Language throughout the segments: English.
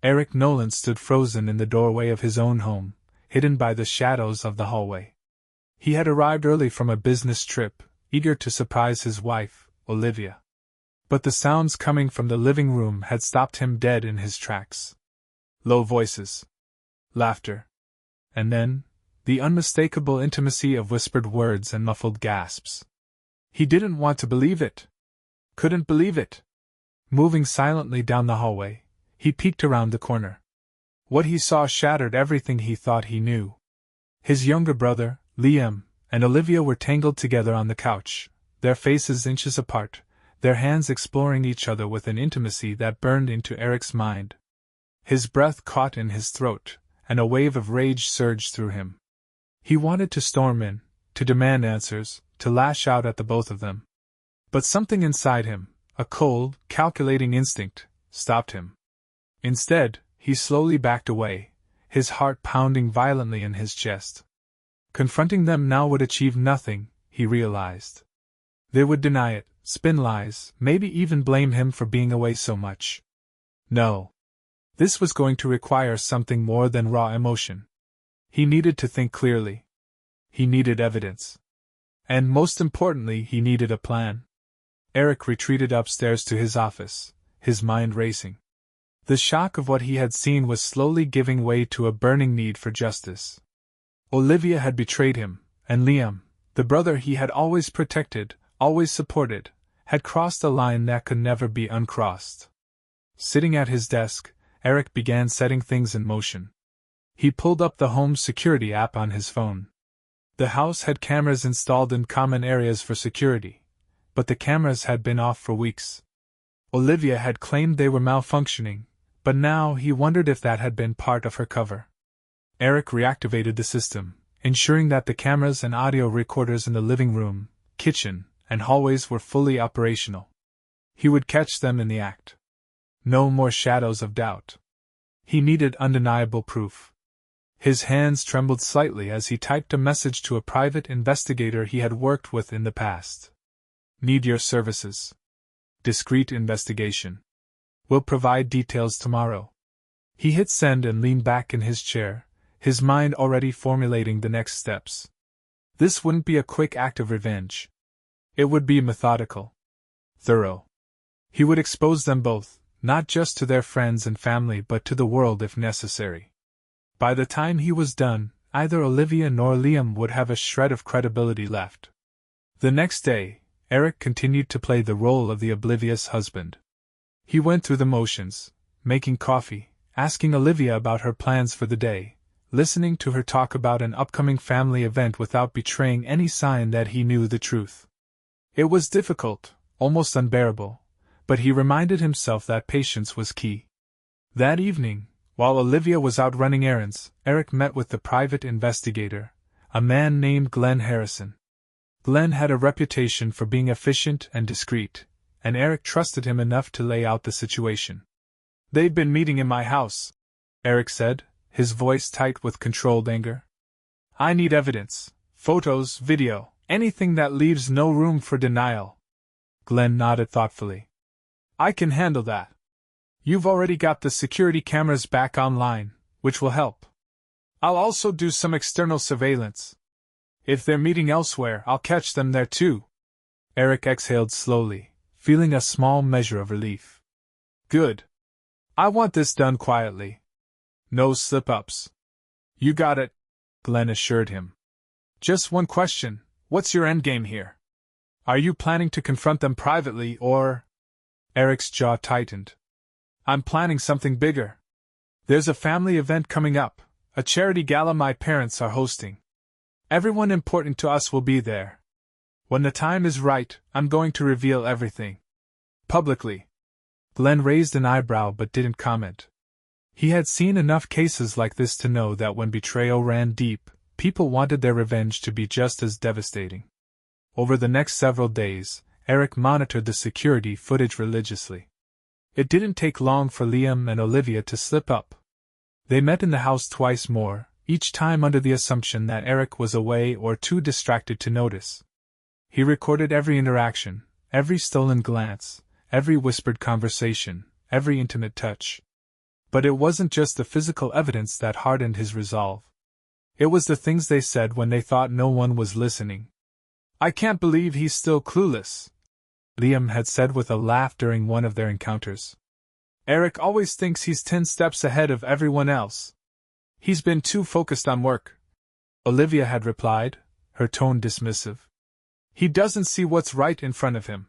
Eric Nolan stood frozen in the doorway of his own home, hidden by the shadows of the hallway. He had arrived early from a business trip, eager to surprise his wife, Olivia. But the sounds coming from the living room had stopped him dead in his tracks. Low voices. Laughter. And then, the unmistakable intimacy of whispered words and muffled gasps. He didn't want to believe it. Couldn't believe it. Moving silently down the hallway, he peeked around the corner. What he saw shattered everything he thought he knew. His younger brother, Liam, and Olivia were tangled together on the couch, their faces inches apart, their hands exploring each other with an intimacy that burned into Eric's mind. His breath caught in his throat, and a wave of rage surged through him. He wanted to storm in, to demand answers, to lash out at the both of them. But something inside him, a cold, calculating instinct, stopped him. Instead, he slowly backed away, his heart pounding violently in his chest. Confronting them now would achieve nothing, he realized. They would deny it, spin lies, maybe even blame him for being away so much. No. This was going to require something more than raw emotion. He needed to think clearly. He needed evidence. And most importantly, he needed a plan. Eric retreated upstairs to his office, his mind racing. The shock of what he had seen was slowly giving way to a burning need for justice. Olivia had betrayed him, and Liam, the brother he had always protected, always supported, had crossed a line that could never be uncrossed. Sitting at his desk, Eric began setting things in motion. He pulled up the home security app on his phone. The house had cameras installed in common areas for security, but the cameras had been off for weeks. Olivia had claimed they were malfunctioning, but now he wondered if that had been part of her cover. Eric reactivated the system, ensuring that the cameras and audio recorders in the living room, kitchen, and hallways were fully operational. He would catch them in the act. No more shadows of doubt. He needed undeniable proof. His hands trembled slightly as he typed a message to a private investigator he had worked with in the past. Need your services. Discreet investigation. Will provide details tomorrow. He hit send and leaned back in his chair, his mind already formulating the next steps. This wouldn't be a quick act of revenge. It would be methodical. Thorough. He would expose them both, not just to their friends and family but to the world if necessary. By the time he was done, neither Olivia nor Liam would have a shred of credibility left. The next day, Eric continued to play the role of the oblivious husband. He went through the motions, making coffee, asking Olivia about her plans for the day, listening to her talk about an upcoming family event without betraying any sign that he knew the truth. It was difficult, almost unbearable, but he reminded himself that patience was key. That evening, while Olivia was out running errands, Eric met with the private investigator, a man named Glenn Harrison. Glenn had a reputation for being efficient and discreet, and Eric trusted him enough to lay out the situation. "They've been meeting in my house," Eric said, his voice tight with controlled anger. "I need evidence, photos, video, anything that leaves no room for denial." Glenn nodded thoughtfully. "I can handle that. You've already got the security cameras back online, which will help. I'll also do some external surveillance. If they're meeting elsewhere, I'll catch them there too." Eric exhaled slowly, feeling a small measure of relief. "Good. I want this done quietly. No slip-ups." "You got it," Glenn assured him. "Just one question, what's your endgame here? Are you planning to confront them privately or—" Eric's jaw tightened. "I'm planning something bigger. There's a family event coming up, a charity gala my parents are hosting. Everyone important to us will be there. When the time is right, I'm going to reveal everything. Publicly." Glenn raised an eyebrow but didn't comment. He had seen enough cases like this to know that when betrayal ran deep, people wanted their revenge to be just as devastating. Over the next several days, Eric monitored the security footage religiously. It didn't take long for Liam and Olivia to slip up. They met in the house twice more, each time under the assumption that Eric was away or too distracted to notice. He recorded every interaction, every stolen glance, every whispered conversation, every intimate touch. But it wasn't just the physical evidence that hardened his resolve. It was the things they said when they thought no one was listening. "I can't believe he's still clueless," Liam had said with a laugh during one of their encounters. "Eric always thinks he's 10 steps ahead of everyone else. He's been too focused on work," Olivia had replied, her tone dismissive. "He doesn't see what's right in front of him."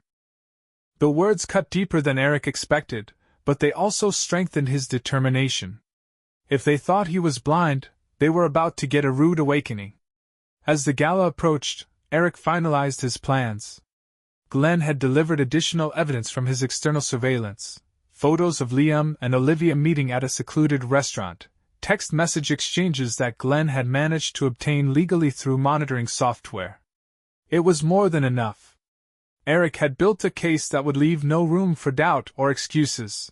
The words cut deeper than Eric expected, but they also strengthened his determination. If they thought he was blind, they were about to get a rude awakening. As the gala approached, Eric finalized his plans. Glenn had delivered additional evidence from his external surveillance: photos of Liam and Olivia meeting at a secluded restaurant, text message exchanges that Glenn had managed to obtain legally through monitoring software. It was more than enough. Eric had built a case that would leave no room for doubt or excuses.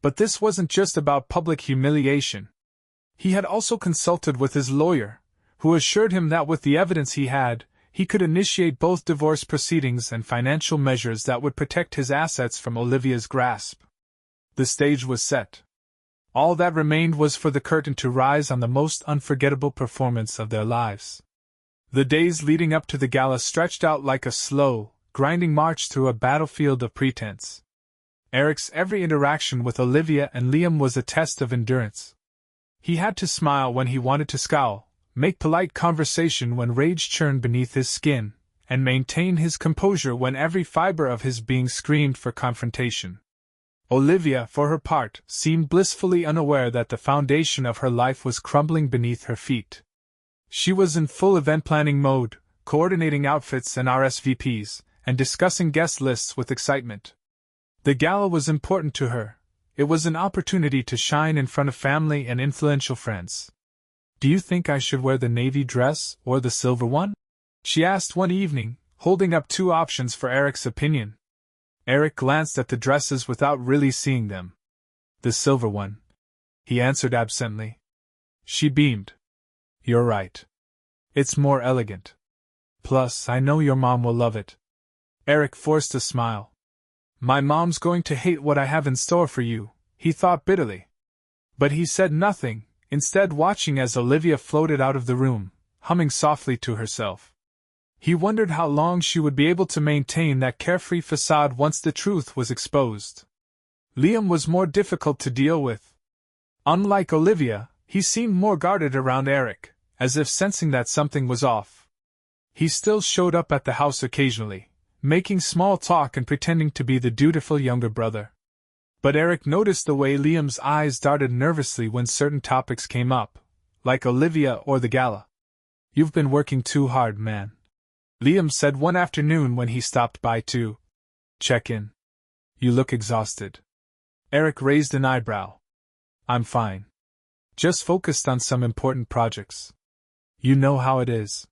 But this wasn't just about public humiliation. He had also consulted with his lawyer, who assured him that with the evidence he could initiate both divorce proceedings and financial measures that would protect his assets from Olivia's grasp. The stage was set. All that remained was for the curtain to rise on the most unforgettable performance of their lives. The days leading up to the gala stretched out like a slow, grinding march through a battlefield of pretense. Eric's every interaction with Olivia and Liam was a test of endurance. He had to smile when he wanted to scowl, make polite conversation when rage churned beneath his skin, and maintain his composure when every fiber of his being screamed for confrontation. Olivia, for her part, seemed blissfully unaware that the foundation of her life was crumbling beneath her feet. She was in full event planning mode, coordinating outfits and RSVPs, and discussing guest lists with excitement. The gala was important to her. It was an opportunity to shine in front of family and influential friends. "Do you think I should wear the navy dress or the silver one?" she asked one evening, holding up 2 options for Eric's opinion. Eric glanced at the dresses without really seeing them. "The silver one," he answered absently. She beamed. "You're right. It's more elegant. Plus, I know your mom will love it." Eric forced a smile. "My mom's going to hate what I have in store for you," he thought bitterly. But he said nothing, instead watching as Olivia floated out of the room, humming softly to herself. He wondered how long she would be able to maintain that carefree facade once the truth was exposed. Liam was more difficult to deal with. Unlike Olivia, he seemed more guarded around Eric, as if sensing that something was off. He still showed up at the house occasionally, making small talk and pretending to be the dutiful younger brother. But Eric noticed the way Liam's eyes darted nervously when certain topics came up, like Olivia or the gala. "You've been working too hard, man," Liam said one afternoon when he stopped by to check in. "You look exhausted." Eric raised an eyebrow. "I'm fine. Just focused on some important projects. You know how it is."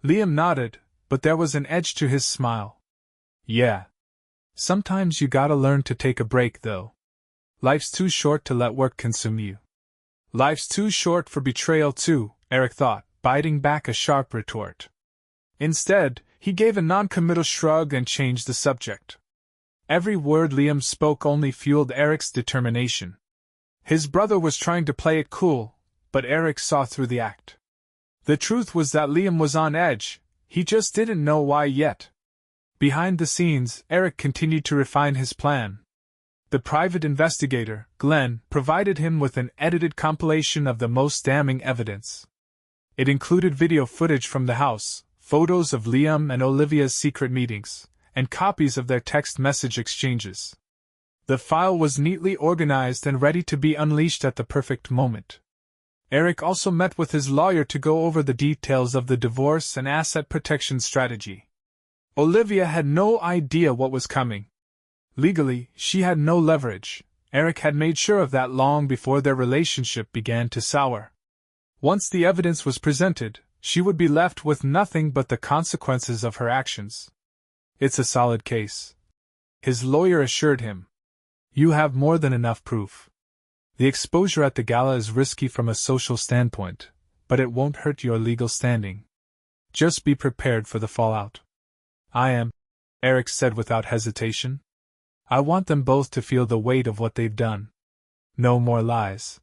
Liam nodded, but there was an edge to his smile. "Yeah. Sometimes you gotta learn to take a break, though. Life's too short to let work consume you." "Life's too short for betrayal, too," Eric thought, biting back a sharp retort. Instead, he gave a non-committal shrug and changed the subject. Every word Liam spoke only fueled Eric's determination. His brother was trying to play it cool, but Eric saw through the act. The truth was that Liam was on edge, he just didn't know why yet. Behind the scenes, Eric continued to refine his plan. The private investigator, Glenn, provided him with an edited compilation of the most damning evidence. It included video footage from the house, photos of Liam and Olivia's secret meetings, and copies of their text message exchanges. The file was neatly organized and ready to be unleashed at the perfect moment. Eric also met with his lawyer to go over the details of the divorce and asset protection strategy. Olivia had no idea what was coming. Legally, she had no leverage. Eric had made sure of that long before their relationship began to sour. Once the evidence was presented, she would be left with nothing but the consequences of her actions. "It's a solid case," his lawyer assured him. "You have more than enough proof. The exposure at the gala is risky from a social standpoint, but it won't hurt your legal standing. Just be prepared for the fallout." "I am," Eric said without hesitation. "I want them both to feel the weight of what they've done." No more lies.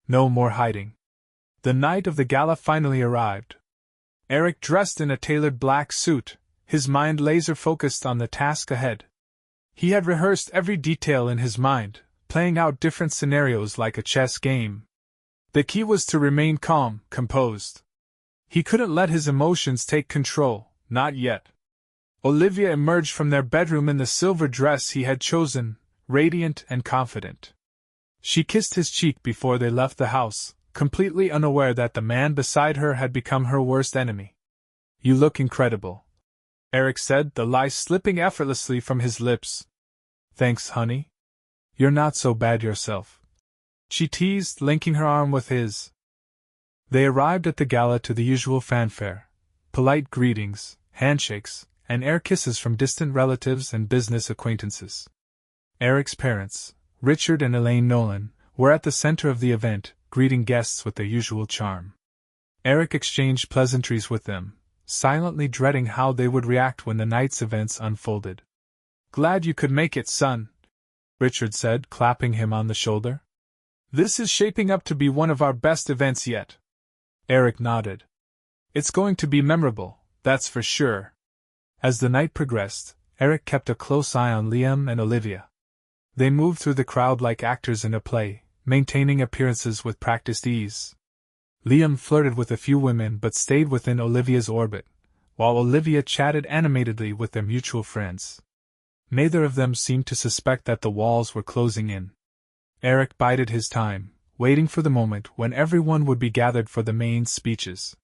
No more hiding. The night of the gala finally arrived. Eric dressed in a tailored black suit, his mind laser-focused on the task ahead. He had rehearsed every detail in his mind, playing out different scenarios like a chess game. The key was to remain calm, composed. He couldn't let his emotions take control, not yet. Olivia emerged from their bedroom in the silver dress he had chosen, radiant and confident. She kissed his cheek before they left the house, completely unaware that the man beside her had become her worst enemy. "You look incredible," Eric said, the lie slipping effortlessly from his lips. "Thanks, honey. You're not so bad yourself," she teased, linking her arm with his. They arrived at the gala to the usual fanfare: polite greetings, handshakes, and air kisses from distant relatives and business acquaintances. Eric's parents, Richard and Elaine Nolan, were at the center of the event, greeting guests with their usual charm. Eric exchanged pleasantries with them, silently dreading how they would react when the night's events unfolded. "Glad you could make it, son," Richard said, clapping him on the shoulder. "This is shaping up to be one of our best events yet." Eric nodded. "It's going to be memorable, that's for sure." As the night progressed, Eric kept a close eye on Liam and Olivia. They moved through the crowd like actors in a play, maintaining appearances with practiced ease. Liam flirted with a few women but stayed within Olivia's orbit, while Olivia chatted animatedly with their mutual friends. Neither of them seemed to suspect that the walls were closing in. Eric bided his time, waiting for the moment when everyone would be gathered for the main speeches.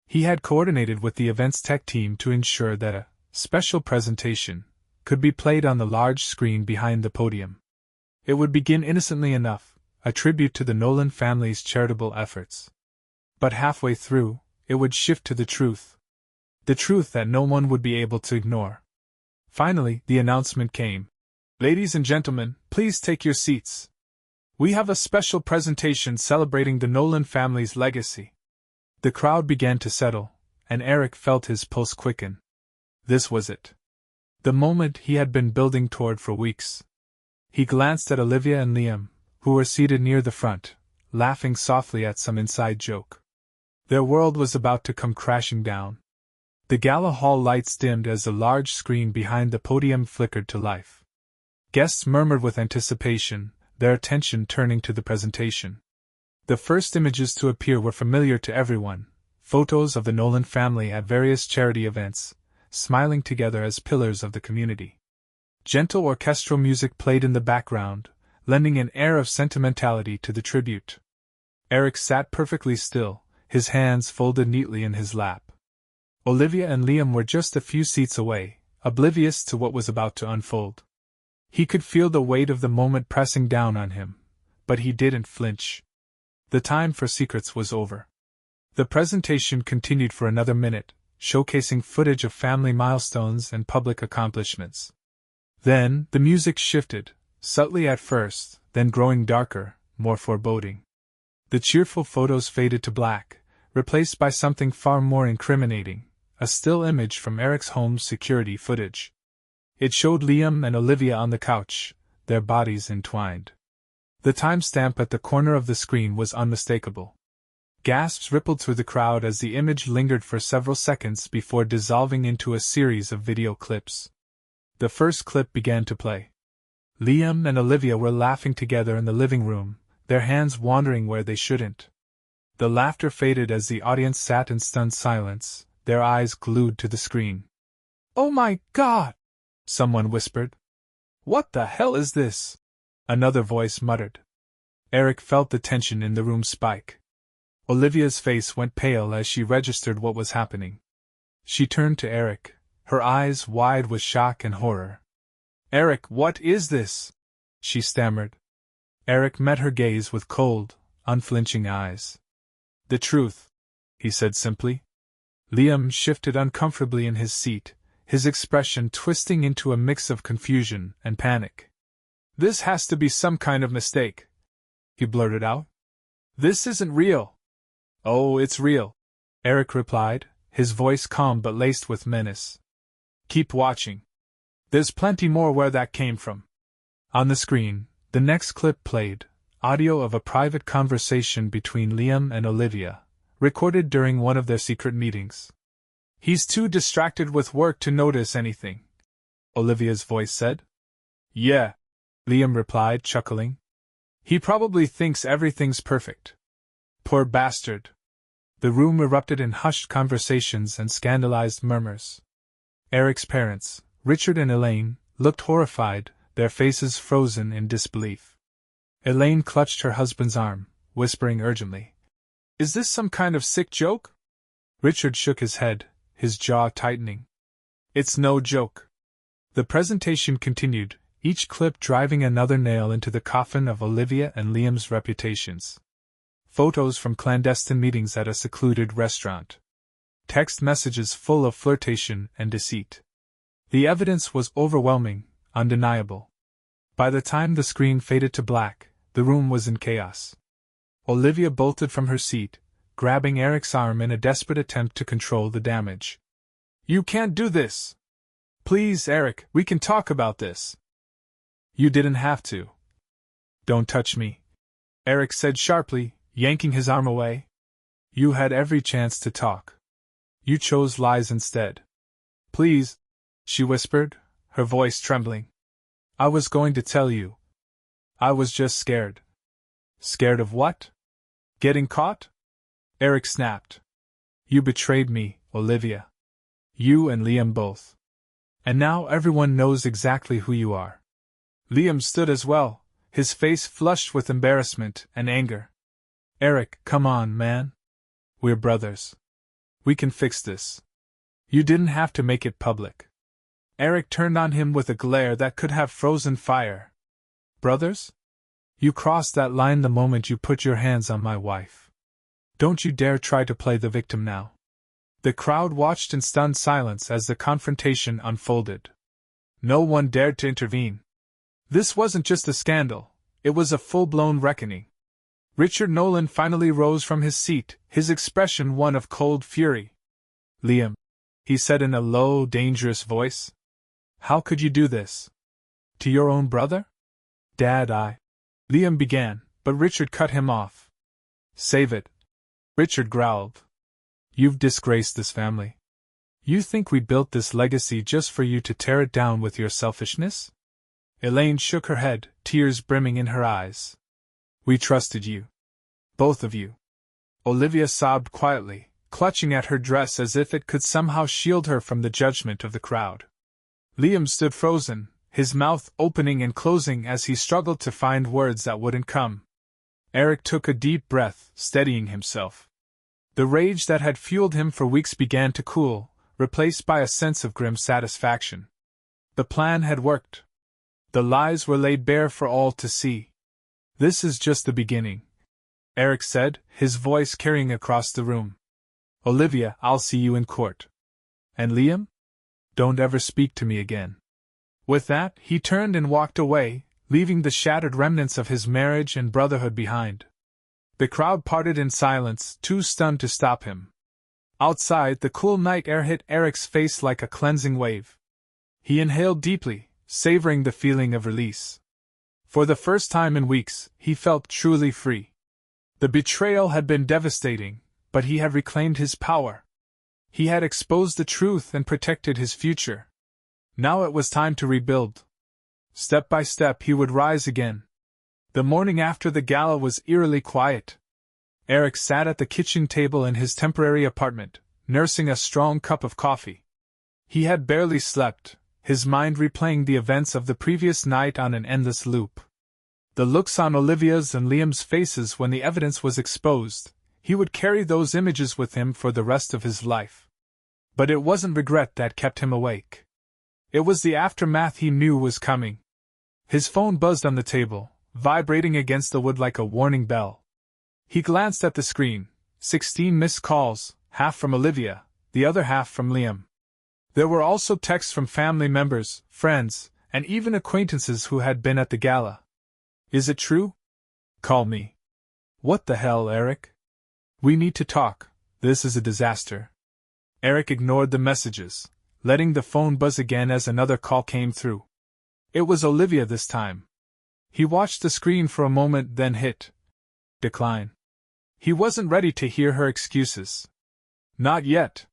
He had coordinated with the event's tech team to ensure that a special presentation could be played on the large screen behind the podium. It would begin innocently enough, a tribute to the Nolan family's charitable efforts. But halfway through, it would shift to the truth. The truth that no one would be able to ignore. Finally, the announcement came. "Ladies and gentlemen, please take your seats. We have a special presentation celebrating the Nolan family's legacy." The crowd began to settle, and Eric felt his pulse quicken. This was it. The moment he had been building toward for weeks. He glanced at Olivia and Liam, who were seated near the front, laughing softly at some inside joke. Their world was about to come crashing down. The gala hall lights dimmed as the large screen behind the podium flickered to life. Guests murmured with anticipation, their attention turning to the presentation. The first images to appear were familiar to everyone: photos of the Nolan family at various charity events, smiling together as pillars of the community. Gentle orchestral music played in the background, lending an air of sentimentality to the tribute. Eric sat perfectly still, his hands folded neatly in his lap. Olivia and Liam were just a few seats away, oblivious to what was about to unfold. He could feel the weight of the moment pressing down on him, but he didn't flinch. The time for secrets was over. The presentation continued for another minute, showcasing footage of family milestones and public accomplishments. Then, the music shifted, subtly at first, then growing darker, more foreboding. The cheerful photos faded to black, replaced by something far more incriminating, a still image from Eric's home's security footage. It showed Liam and Olivia on the couch, their bodies entwined. The timestamp at the corner of the screen was unmistakable. Gasps rippled through the crowd as the image lingered for several seconds before dissolving into a series of video clips. The first clip began to play. Liam and Olivia were laughing together in the living room, their hands wandering where they shouldn't. The laughter faded as the audience sat in stunned silence, their eyes glued to the screen. "Oh my God!" someone whispered. "What the hell is this?" another voice muttered. Eric felt the tension in the room spike. Olivia's face went pale as she registered what was happening. She turned to Eric, her eyes wide with shock and horror. "Eric, what is this?" she stammered. Eric met her gaze with cold, unflinching eyes. "The truth," he said simply. Liam shifted uncomfortably in his seat, his expression twisting into a mix of confusion and panic. "This has to be some kind of mistake," he blurted out. "This isn't real." "Oh, it's real," Eric replied, his voice calm but laced with menace. "Keep watching. There's plenty more where that came from." On the screen, the next clip played, audio of a private conversation between Liam and Olivia, recorded during one of their secret meetings. "He's too distracted with work to notice anything," Olivia's voice said. "Yeah," Liam replied, chuckling. "He probably thinks everything's perfect. Poor bastard." The room erupted in hushed conversations and scandalized murmurs. Eric's parents, Richard and Elaine, looked horrified, their faces frozen in disbelief. Elaine clutched her husband's arm, whispering urgently, "Is this some kind of sick joke?" Richard shook his head, his jaw tightening. "It's no joke." The presentation continued, each clip driving another nail into the coffin of Olivia and Liam's reputations. Photos from clandestine meetings at a secluded restaurant. Text messages full of flirtation and deceit. The evidence was overwhelming, undeniable. By the time the screen faded to black, the room was in chaos. Olivia bolted from her seat, grabbing Eric's arm in a desperate attempt to control the damage. "You can't do this! Please, Eric, we can talk about this." "You didn't have to." "Don't touch me," Eric said sharply, yanking his arm away. "You had every chance to talk. You chose lies instead." "Please," she whispered, her voice trembling. "I was going to tell you. I was just scared." "Scared of what? Getting caught?" Eric snapped. "You betrayed me, Olivia. You and Liam both. And now everyone knows exactly who you are." Liam stood as well, his face flushed with embarrassment and anger. "Eric, come on, man. We're brothers. We can fix this. You didn't have to make it public." Eric turned on him with a glare that could have frozen fire. "Brothers? You crossed that line the moment you put your hands on my wife. Don't you dare try to play the victim now." The crowd watched in stunned silence as the confrontation unfolded. No one dared to intervene. This wasn't just a scandal, it was a full-blown reckoning. Richard Nolan finally rose from his seat, his expression one of cold fury. "Liam," he said in a low, dangerous voice, "how could you do this? To your own brother?" "Dad, Liam began, but Richard cut him off. "Save it," Richard growled. "You've disgraced this family. You think we built this legacy just for you to tear it down with your selfishness?" Elaine shook her head, tears brimming in her eyes. "We trusted you. Both of you." Olivia sobbed quietly, clutching at her dress as if it could somehow shield her from the judgment of the crowd. Liam stood frozen, his mouth opening and closing as he struggled to find words that wouldn't come. Eric took a deep breath, steadying himself. The rage that had fueled him for weeks began to cool, replaced by a sense of grim satisfaction. The plan had worked. The lies were laid bare for all to see. "This is just the beginning," Eric said, his voice carrying across the room. "Olivia, I'll see you in court. And Liam? Don't ever speak to me again." With that, he turned and walked away, leaving the shattered remnants of his marriage and brotherhood behind. The crowd parted in silence, too stunned to stop him. Outside, the cool night air hit Eric's face like a cleansing wave. He inhaled deeply, savoring the feeling of release. For the first time in weeks, he felt truly free. The betrayal had been devastating, but he had reclaimed his power. He had exposed the truth and protected his future. Now it was time to rebuild. Step by step he would rise again. The morning after the gala was eerily quiet. Eric sat at the kitchen table in his temporary apartment, nursing a strong cup of coffee. He had barely slept, his mind replaying the events of the previous night on an endless loop. The looks on Olivia's and Liam's faces when the evidence was exposed, he would carry those images with him for the rest of his life. But it wasn't regret that kept him awake. It was the aftermath he knew was coming. His phone buzzed on the table, vibrating against the wood like a warning bell. He glanced at the screen, 16 missed calls, half from Olivia, the other half from Liam. There were also texts from family members, friends, and even acquaintances who had been at the gala. "Is it true? Call me." "What the hell, Eric? We need to talk, this is a disaster." Eric ignored the messages, letting the phone buzz again as another call came through. It was Olivia this time. He watched the screen for a moment, then hit decline. He wasn't ready to hear her excuses. Not yet.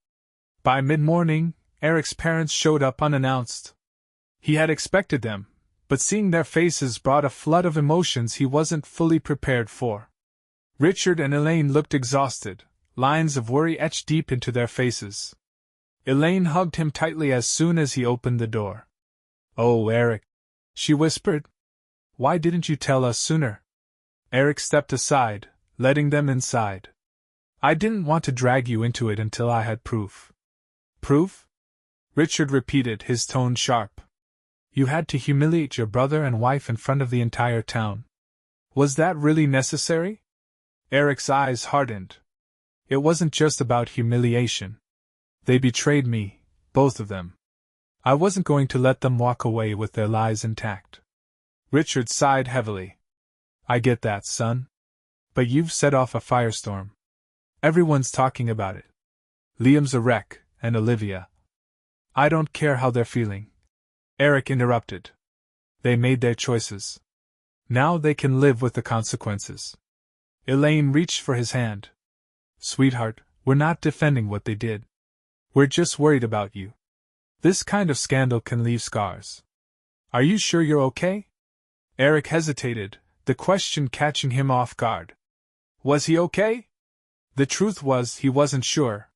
By mid-morning, Eric's parents showed up unannounced. He had expected them, but seeing their faces brought a flood of emotions he wasn't fully prepared for. Richard and Elaine looked exhausted, lines of worry etched deep into their faces. Elaine hugged him tightly as soon as he opened the door. "Oh, Eric," she whispered. "Why didn't you tell us sooner?" Eric stepped aside, letting them inside. "I didn't want to drag you into it until I had proof." "Proof?" Richard repeated, his tone sharp. "You had to humiliate your brother and wife in front of the entire town. Was that really necessary?" Eric's eyes hardened. "It wasn't just about humiliation. They betrayed me, both of them. I wasn't going to let them walk away with their lies intact." Richard sighed heavily. "I get that, son. But you've set off a firestorm. Everyone's talking about it. Liam's a wreck, and Olivia. I don't care how they're feeling." Eric interrupted. "They made their choices. Now they can live with the consequences." Elaine reached for his hand. "Sweetheart, we're not defending what they did. We're just worried about you. This kind of scandal can leave scars. Are you sure you're okay?" Eric hesitated, the question catching him off guard. Was he okay? The truth was, he wasn't sure.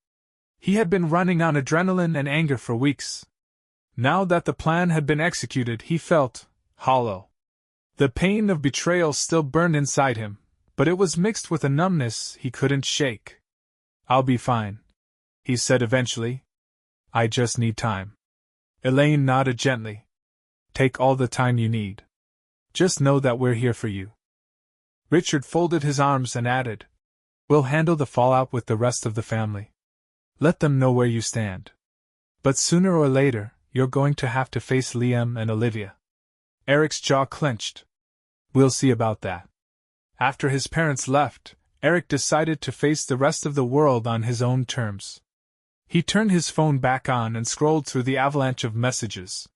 He had been running on adrenaline and anger for weeks. Now that the plan had been executed, he felt hollow. The pain of betrayal still burned inside him, but it was mixed with a numbness he couldn't shake. "I'll be fine," he said eventually. "I just need time." Elaine nodded gently. "Take all the time you need. Just know that we're here for you." Richard folded his arms and added, "We'll handle the fallout with the rest of the family. Let them know where you stand. But sooner or later, you're going to have to face Liam and Olivia." Eric's jaw clenched. "We'll see about that." After his parents left, Eric decided to face the rest of the world on his own terms. He turned his phone back on and scrolled through the avalanche of messages.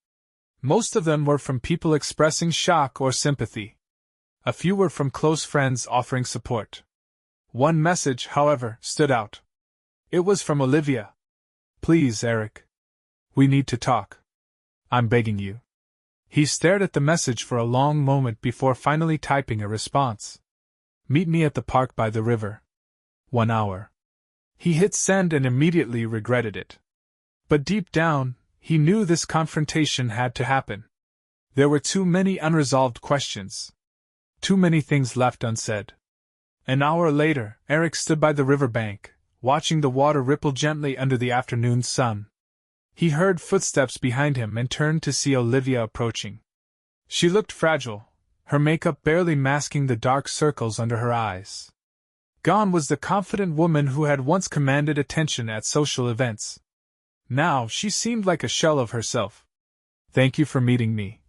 Most of them were from people expressing shock or sympathy. A few were from close friends offering support. One message, however, stood out. It was from Olivia. "Please, Eric. We need to talk. I'm begging you." He stared at the message for a long moment before finally typing a response. "Meet me at the park by the river. 1 hour." He hit send and immediately regretted it. But deep down, he knew this confrontation had to happen. There were too many unresolved questions. Too many things left unsaid. An hour later, Eric stood by the riverbank, watching the water ripple gently under the afternoon sun. He heard footsteps behind him and turned to see Olivia approaching. She looked fragile, her makeup barely masking the dark circles under her eyes. Gone was the confident woman who had once commanded attention at social events. Now she seemed like a shell of herself. "Thank you for meeting me,"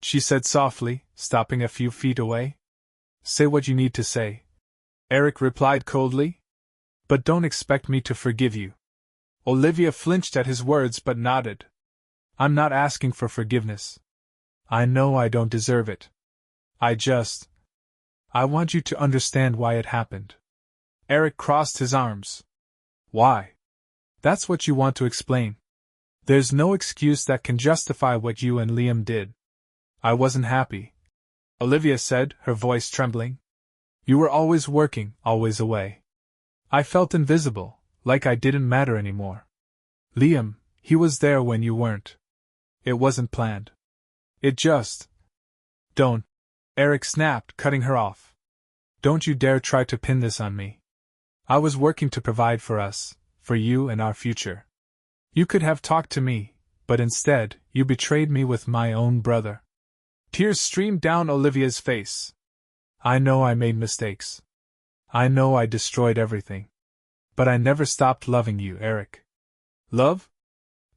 she said softly, stopping a few feet away. "Say what you need to say," Eric replied coldly. "But don't expect me to forgive you." Olivia flinched at his words but nodded. "I'm not asking for forgiveness. I know I don't deserve it. I want you to understand why it happened." Eric crossed his arms. "Why?" "That's what you want to explain. There's no excuse that can justify what you and Liam did." "I wasn't happy," Olivia said, her voice trembling. "You were always working, always away. I felt invisible, like I didn't matter anymore. Liam, he was there when you weren't. It wasn't planned. It just..." "Don't," Eric snapped, cutting her off. "Don't you dare try to pin this on me. I was working to provide for us, for you and our future. You could have talked to me, but instead, you betrayed me with my own brother." Tears streamed down Olivia's face. "I know I made mistakes. I know I destroyed everything. But I never stopped loving you, Eric." "Love?"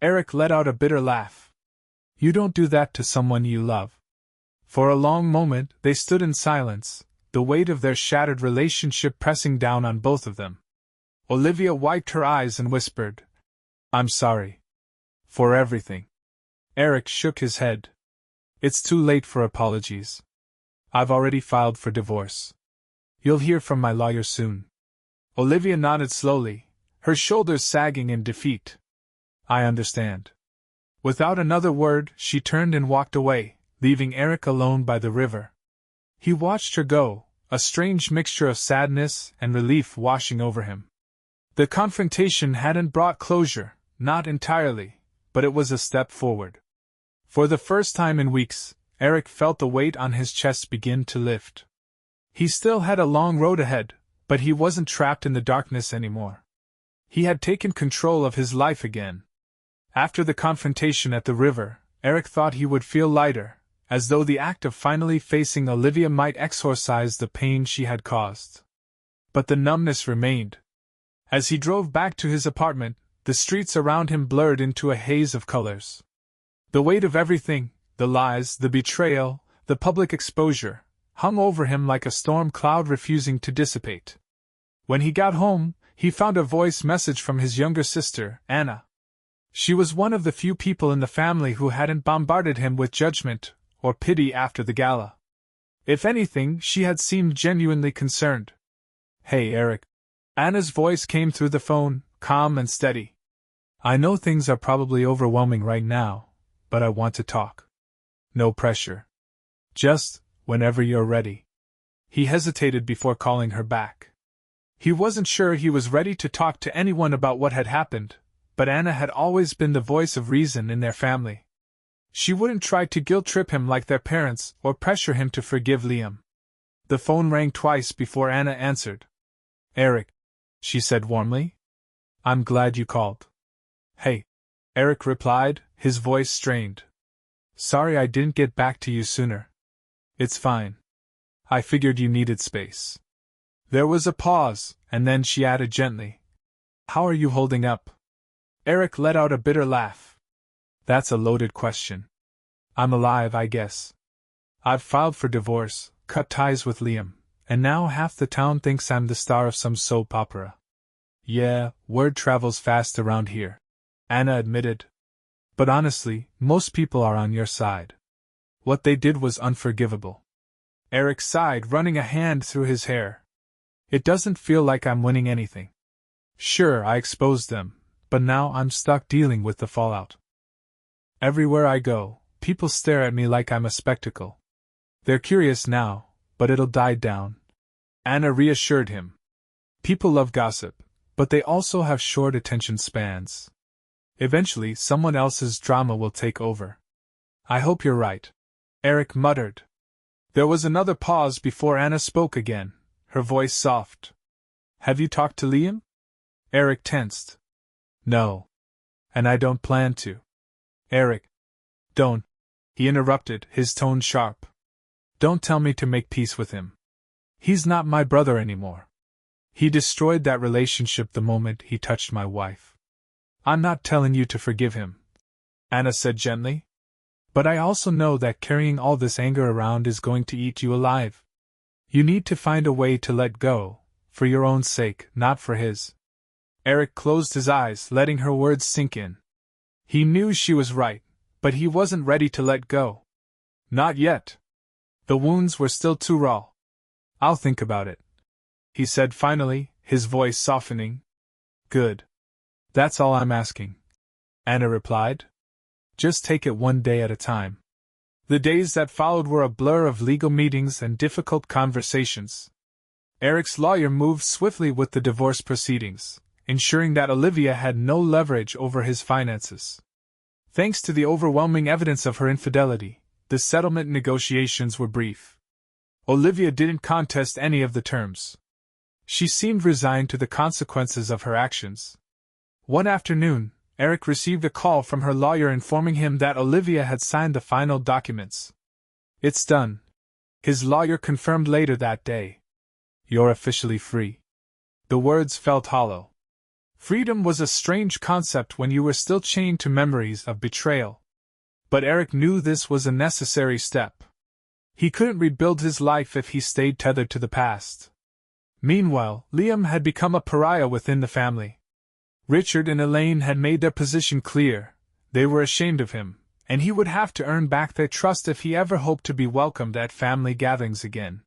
Eric let out a bitter laugh. "You don't do that to someone you love." For a long moment, they stood in silence, the weight of their shattered relationship pressing down on both of them. Olivia wiped her eyes and whispered, "I'm sorry. For everything." Eric shook his head. "It's too late for apologies. I've already filed for divorce. You'll hear from my lawyer soon. Olivia nodded slowly, her shoulders sagging in defeat. I understand. Without another word, she turned and walked away, leaving Eric alone by the river. He watched her go, a strange mixture of sadness and relief washing over him. The confrontation hadn't brought closure, not entirely, but it was a step forward. For the first time in weeks, Eric felt the weight on his chest begin to lift. He still had a long road ahead, but he wasn't trapped in the darkness anymore. He had taken control of his life again. After the confrontation at the river, Eric thought he would feel lighter, as though the act of finally facing Olivia might exorcise the pain she had caused. But the numbness remained. As he drove back to his apartment, the streets around him blurred into a haze of colors. The weight of everything, the lies, the betrayal, the public exposure, hung over him like a storm cloud refusing to dissipate. When he got home, he found a voice message from his younger sister, Anna. She was one of the few people in the family who hadn't bombarded him with judgment or pity after the gala. If anything, she had seemed genuinely concerned. Hey, Eric. Anna's voice came through the phone, calm and steady. I know things are probably overwhelming right now, but I want to talk. No pressure. Just, whenever you're ready. He hesitated before calling her back. He wasn't sure he was ready to talk to anyone about what had happened, but Anna had always been the voice of reason in their family. She wouldn't try to guilt-trip him like their parents or pressure him to forgive Liam. The phone rang twice before Anna answered. Eric, she said warmly. I'm glad you called. Hey, Eric replied, his voice strained. Sorry I didn't get back to you sooner. It's fine. I figured you needed space. There was a pause, and then she added gently. How are you holding up? Eric let out a bitter laugh. That's a loaded question. I'm alive, I guess. I've filed for divorce, cut ties with Liam, and now half the town thinks I'm the star of some soap opera. Yeah, word travels fast around here, Anna admitted. But honestly, most people are on your side. What they did was unforgivable. Eric sighed, running a hand through his hair. It doesn't feel like I'm winning anything. Sure, I exposed them, but now I'm stuck dealing with the fallout. Everywhere I go, people stare at me like I'm a spectacle. They're curious now, but it'll die down. Anna reassured him. People love gossip, but they also have short attention spans. Eventually, someone else's drama will take over. I hope you're right, Eric muttered. There was another pause before Anna spoke again, her voice soft. Have you talked to Liam? Eric tensed. No. And I don't plan to. Eric. Don't. He interrupted, his tone sharp. Don't tell me to make peace with him. He's not my brother anymore. He destroyed that relationship the moment he touched my wife. I'm not telling you to forgive him, Anna said gently. But I also know that carrying all this anger around is going to eat you alive. You need to find a way to let go, for your own sake, not for his. Eric closed his eyes, letting her words sink in. He knew she was right, but he wasn't ready to let go. Not yet. The wounds were still too raw. I'll think about it, he said finally, his voice softening. Good. That's all I'm asking, Anna replied. Just take it one day at a time. The days that followed were a blur of legal meetings and difficult conversations. Eric's lawyer moved swiftly with the divorce proceedings, ensuring that Olivia had no leverage over his finances. Thanks to the overwhelming evidence of her infidelity, the settlement negotiations were brief. Olivia didn't contest any of the terms. She seemed resigned to the consequences of her actions. One afternoon, Eric received a call from her lawyer informing him that Olivia had signed the final documents. It's done, his lawyer confirmed later that day. You're officially free. The words felt hollow. Freedom was a strange concept when you were still chained to memories of betrayal. But Eric knew this was a necessary step. He couldn't rebuild his life if he stayed tethered to the past. Meanwhile, Liam had become a pariah within the family. Richard and Elaine had made their position clear. They were ashamed of him, and he would have to earn back their trust if he ever hoped to be welcomed at family gatherings again.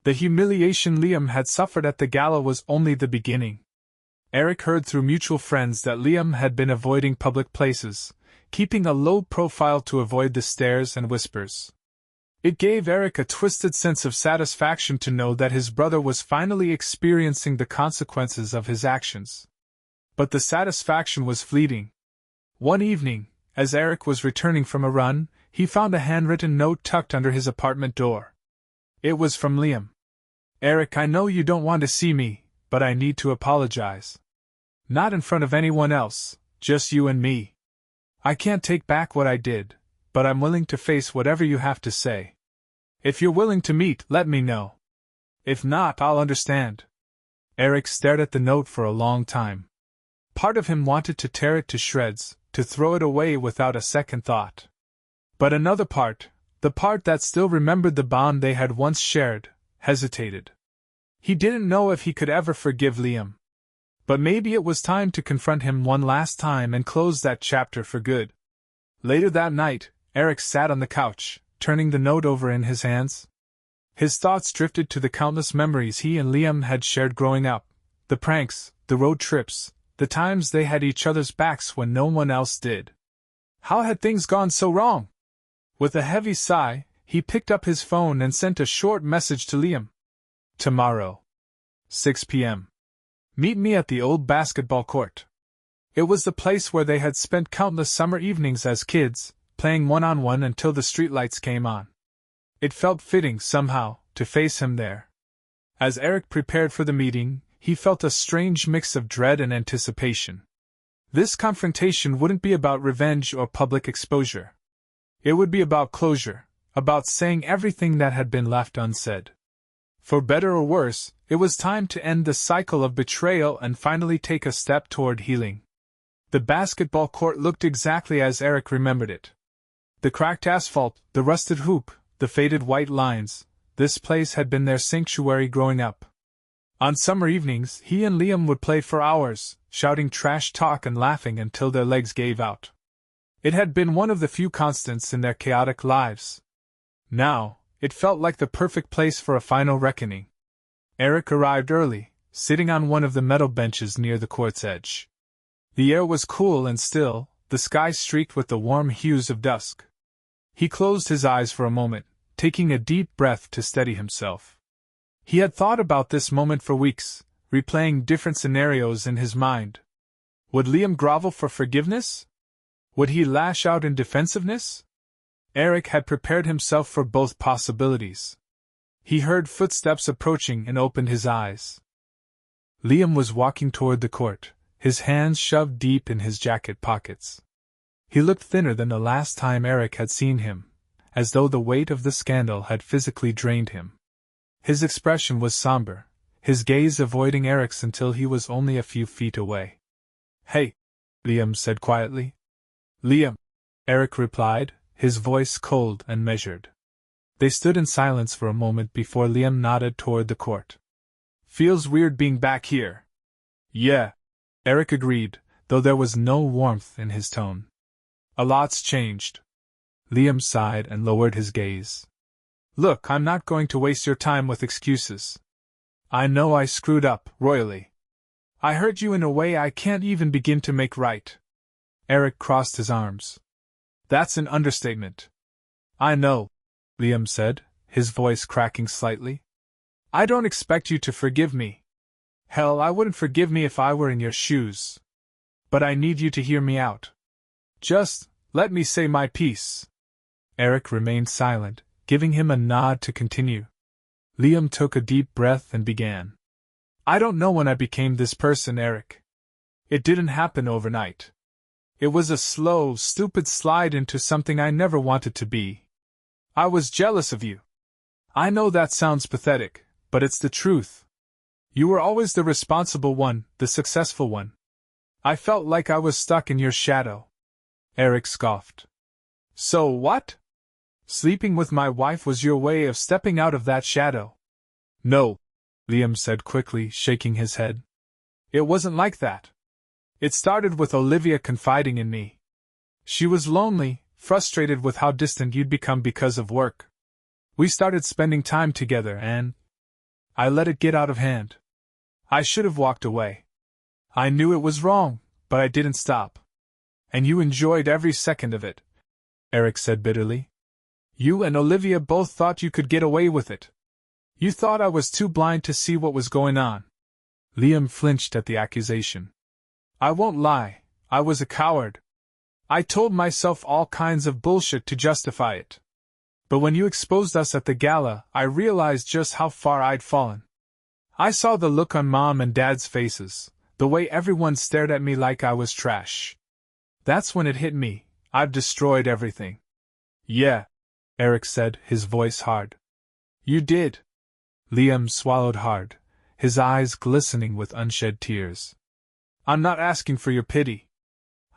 The humiliation Liam had suffered at the gala was only the beginning. Eric heard through mutual friends that Liam had been avoiding public places, keeping a low profile to avoid the stares and whispers. It gave Eric a twisted sense of satisfaction to know that his brother was finally experiencing the consequences of his actions. But the satisfaction was fleeting. One evening, as Eric was returning from a run, he found a handwritten note tucked under his apartment door. It was from Liam. "Eric, I know you don't want to see me, but I need to apologize. Not in front of anyone else, just you and me. I can't take back what I did, but I'm willing to face whatever you have to say. If you're willing to meet, let me know. If not, I'll understand." Eric stared at the note for a long time. Part of him wanted to tear it to shreds, to throw it away without a second thought. But another part, the part that still remembered the bond they had once shared, hesitated. He didn't know if he could ever forgive Liam. But maybe it was time to confront him one last time and close that chapter for good. Later that night, Eric sat on the couch, turning the note over in his hands. His thoughts drifted to the countless memories he and Liam had shared growing up, the pranks, the road trips, the times they had each other's backs when no one else did. How had things gone so wrong? With a heavy sigh, he picked up his phone and sent a short message to Liam. "Tomorrow. 6 p.m. Meet me at the old basketball court." It was the place where they had spent countless summer evenings as kids, playing one-on-one until the streetlights came on. It felt fitting, somehow, to face him there. As Eric prepared for the meeting, he felt a strange mix of dread and anticipation. This confrontation wouldn't be about revenge or public exposure. It would be about closure, about saying everything that had been left unsaid. For better or worse, it was time to end the cycle of betrayal and finally take a step toward healing. The basketball court looked exactly as Eric remembered it. The cracked asphalt, the rusted hoop, the faded white lines, this place had been their sanctuary growing up. On summer evenings, he and Liam would play for hours, shouting trash talk and laughing until their legs gave out. It had been one of the few constants in their chaotic lives. Now, it felt like the perfect place for a final reckoning. Eric arrived early, sitting on one of the metal benches near the court's edge. The air was cool and still, the sky streaked with the warm hues of dusk. He closed his eyes for a moment, taking a deep breath to steady himself. He had thought about this moment for weeks, replaying different scenarios in his mind. Would Liam grovel for forgiveness? Would he lash out in defensiveness? Eric had prepared himself for both possibilities. He heard footsteps approaching and opened his eyes. Liam was walking toward the court, his hands shoved deep in his jacket pockets. He looked thinner than the last time Eric had seen him, as though the weight of the scandal had physically drained him. His expression was somber, his gaze avoiding Eric's until he was only a few feet away. "Hey," Liam said quietly. "Liam," Eric replied, his voice cold and measured. They stood in silence for a moment before Liam nodded toward the court. "Feels weird being back here." "Yeah," Eric agreed, though there was no warmth in his tone. "A lot's changed." Liam sighed and lowered his gaze. "Look, I'm not going to waste your time with excuses. I know I screwed up, royally. I hurt you in a way I can't even begin to make right." Eric crossed his arms. "That's an understatement." "I know," Liam said, his voice cracking slightly. "I don't expect you to forgive me. Hell, I wouldn't forgive me if I were in your shoes. But I need you to hear me out. Just let me say my piece." Eric remained silent, giving him a nod to continue. Liam took a deep breath and began. "I don't know when I became this person, Eric. It didn't happen overnight. It was a slow, stupid slide into something I never wanted to be. I was jealous of you. I know that sounds pathetic, but it's the truth. You were always the responsible one, the successful one. I felt like I was stuck in your shadow." Eric scoffed. "So what? Sleeping with my wife was your way of stepping out of that shadow?" "No," Liam said quickly, shaking his head. "It wasn't like that. It started with Olivia confiding in me. She was lonely, frustrated with how distant you'd become because of work. We started spending time together and I let it get out of hand. I should have walked away. I knew it was wrong, but I didn't stop. And you enjoyed every second of it, Eric said bitterly. You and Olivia both thought you could get away with it. You thought I was too blind to see what was going on. Liam flinched at the accusation. I won't lie, I was a coward. I told myself all kinds of bullshit to justify it. But when you exposed us at the gala, I realized just how far I'd fallen. I saw the look on Mom and Dad's faces, the way everyone stared at me like I was trash. That's when it hit me, I've destroyed everything. Yeah, Eric said, his voice hard. You did. Liam swallowed hard, his eyes glistening with unshed tears. I'm not asking for your pity.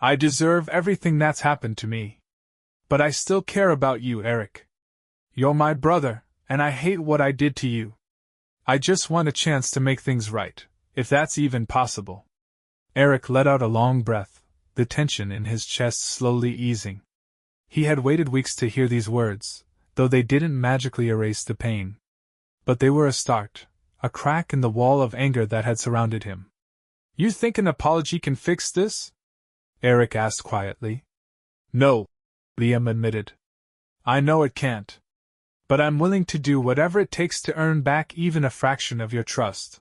I deserve everything that's happened to me. But I still care about you, Eric. You're my brother, and I hate what I did to you. I just want a chance to make things right, if that's even possible. Eric let out a long breath, the tension in his chest slowly easing. He had waited weeks to hear these words, though they didn't magically erase the pain. But they were a start, a crack in the wall of anger that had surrounded him. You think an apology can fix this? Eric asked quietly. No, Liam admitted. I know it can't. But I'm willing to do whatever it takes to earn back even a fraction of your trust.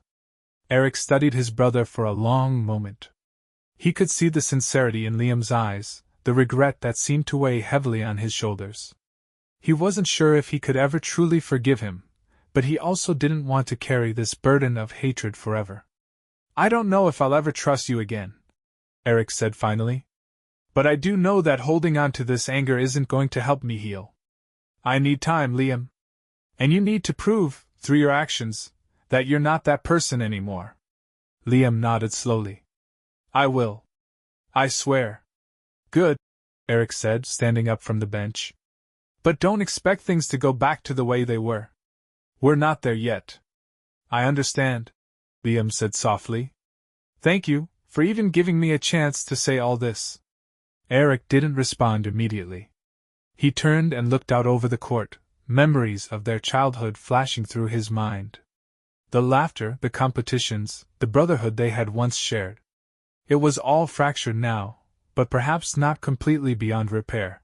Eric studied his brother for a long moment. He could see the sincerity in Liam's eyes, the regret that seemed to weigh heavily on his shoulders. He wasn't sure if he could ever truly forgive him, but he also didn't want to carry this burden of hatred forever. I don't know if I'll ever trust you again, Eric said finally. But I do know that holding on to this anger isn't going to help me heal. I need time, Liam. And you need to prove, through your actions, that you're not that person anymore. Liam nodded slowly. I will. I swear. Good, Eric said, standing up from the bench. But don't expect things to go back to the way they were. We're not there yet. I understand, Liam said softly. Thank you, for even giving me a chance to say all this. Eric didn't respond immediately. He turned and looked out over the court, memories of their childhood flashing through his mind. The laughter, the competitions, the brotherhood they had once shared. It was all fractured now, but perhaps not completely beyond repair.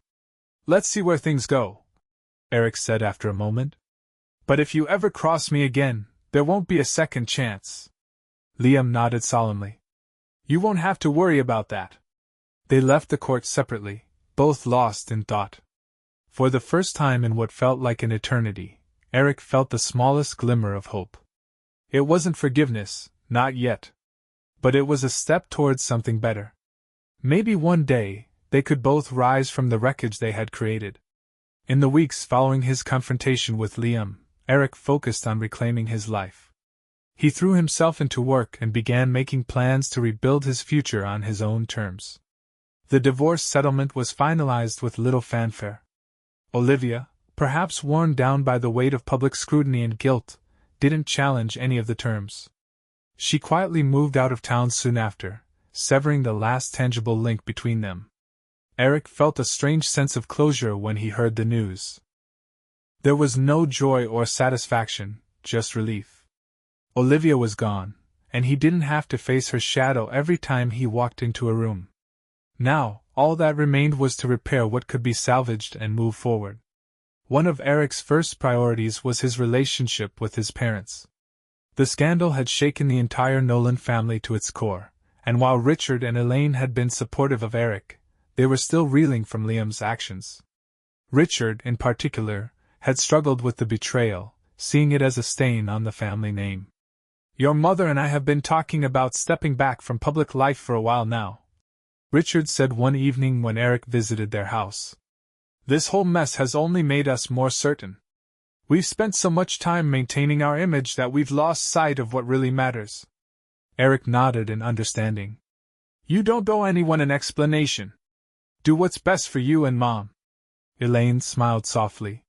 Let's see where things go, Eric said after a moment. But if you ever cross me again, there won't be a second chance. Liam nodded solemnly. You won't have to worry about that. They left the court separately, both lost in thought. For the first time in what felt like an eternity, Eric felt the smallest glimmer of hope. It wasn't forgiveness, not yet. But it was a step towards something better. Maybe one day, they could both rise from the wreckage they had created. In the weeks following his confrontation with Liam, Eric focused on reclaiming his life. He threw himself into work and began making plans to rebuild his future on his own terms. The divorce settlement was finalized with little fanfare. Olivia, perhaps worn down by the weight of public scrutiny and guilt, didn't challenge any of the terms. She quietly moved out of town soon after, severing the last tangible link between them. Eric felt a strange sense of closure when he heard the news. There was no joy or satisfaction, just relief. Olivia was gone, and he didn't have to face her shadow every time he walked into a room. Now, all that remained was to repair what could be salvaged and move forward. One of Eric's first priorities was his relationship with his parents. The scandal had shaken the entire Nolan family to its core, and while Richard and Elaine had been supportive of Eric, they were still reeling from Liam's actions. Richard, in particular, had struggled with the betrayal, seeing it as a stain on the family name. Your mother and I have been talking about stepping back from public life for a while now, Richard said one evening when Eric visited their house. This whole mess has only made us more certain. We've spent so much time maintaining our image that we've lost sight of what really matters. Eric nodded in understanding. You don't owe anyone an explanation. Do what's best for you and Mom. Elaine smiled softly.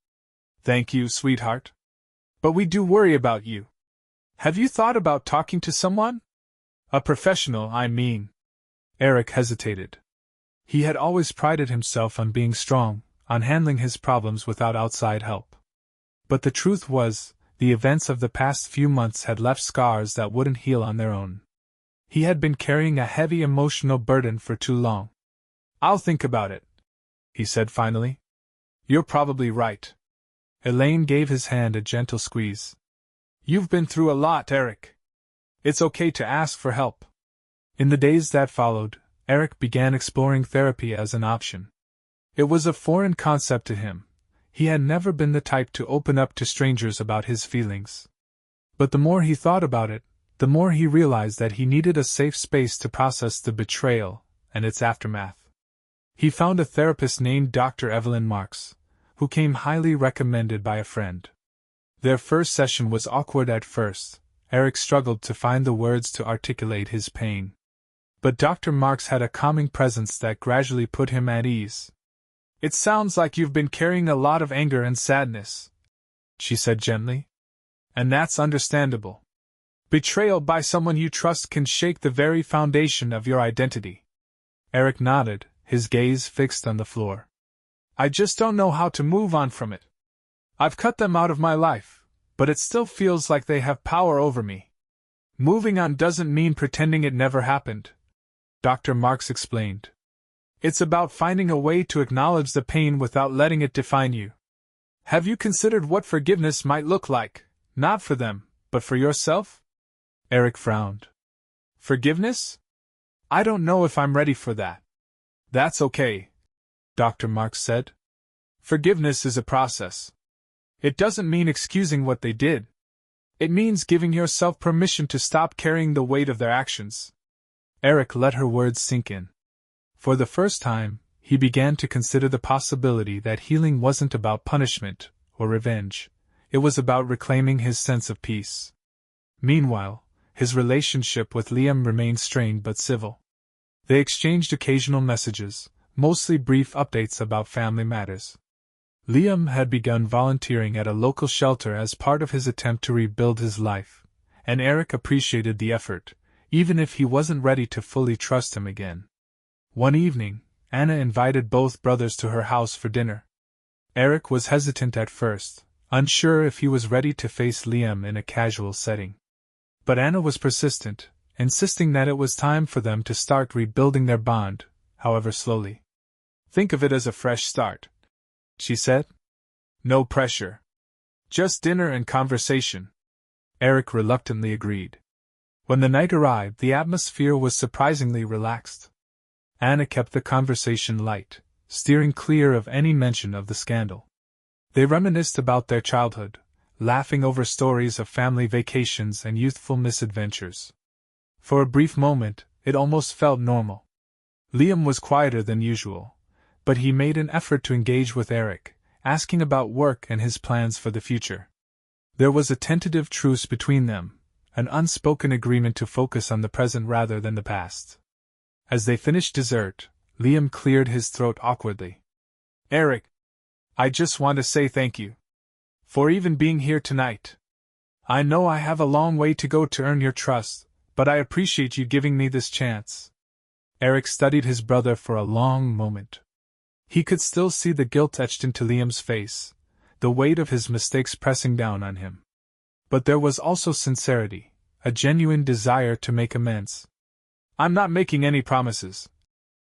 Thank you, sweetheart. But we do worry about you. Have you thought about talking to someone? A professional, I mean. Eric hesitated. He had always prided himself on being strong, on handling his problems without outside help. But the truth was, the events of the past few months had left scars that wouldn't heal on their own. He had been carrying a heavy emotional burden for too long. "I'll think about it," he said finally. "You're probably right." Elaine gave his hand a gentle squeeze. "You've been through a lot, Eric. It's okay to ask for help." In the days that followed, Eric began exploring therapy as an option. It was a foreign concept to him. He had never been the type to open up to strangers about his feelings. But the more he thought about it, the more he realized that he needed a safe space to process the betrayal and its aftermath. He found a therapist named Dr. Evelyn Marks, who came highly recommended by a friend. Their first session was awkward at first. Eric struggled to find the words to articulate his pain. But Dr. Marks had a calming presence that gradually put him at ease. "It sounds like you've been carrying a lot of anger and sadness," she said gently. "And that's understandable. Betrayal by someone you trust can shake the very foundation of your identity." Eric nodded, his gaze fixed on the floor. "I just don't know how to move on from it. I've cut them out of my life, but it still feels like they have power over me." "Moving on doesn't mean pretending it never happened," Dr. Marks explained. "It's about finding a way to acknowledge the pain without letting it define you. Have you considered what forgiveness might look like, not for them, but for yourself?" Eric frowned. "Forgiveness? I don't know if I'm ready for that." "That's okay," Dr. Marks said. "Forgiveness is a process. It doesn't mean excusing what they did. It means giving yourself permission to stop carrying the weight of their actions." Eric let her words sink in. For the first time, he began to consider the possibility that healing wasn't about punishment or revenge. It was about reclaiming his sense of peace. Meanwhile, his relationship with Liam remained strained but civil. They exchanged occasional messages, mostly brief updates about family matters. Liam had begun volunteering at a local shelter as part of his attempt to rebuild his life, and Eric appreciated the effort, even if he wasn't ready to fully trust him again. One evening, Anna invited both brothers to her house for dinner. Eric was hesitant at first, unsure if he was ready to face Liam in a casual setting. But Anna was persistent, insisting that it was time for them to start rebuilding their bond, however slowly. "Think of it as a fresh start," she said. "No pressure. Just dinner and conversation." Eric reluctantly agreed. When the night arrived, the atmosphere was surprisingly relaxed. Anna kept the conversation light, steering clear of any mention of the scandal. They reminisced about their childhood, laughing over stories of family vacations and youthful misadventures. For a brief moment, it almost felt normal. Liam was quieter than usual, but he made an effort to engage with Eric, asking about work and his plans for the future. There was a tentative truce between them, an unspoken agreement to focus on the present rather than the past. As they finished dessert, Liam cleared his throat awkwardly. "Eric, I just want to say thank you for even being here tonight. I know I have a long way to go to earn your trust, but I appreciate you giving me this chance." Eric studied his brother for a long moment. He could still see the guilt etched into Liam's face, the weight of his mistakes pressing down on him. But there was also sincerity, a genuine desire to make amends. "I'm not making any promises,"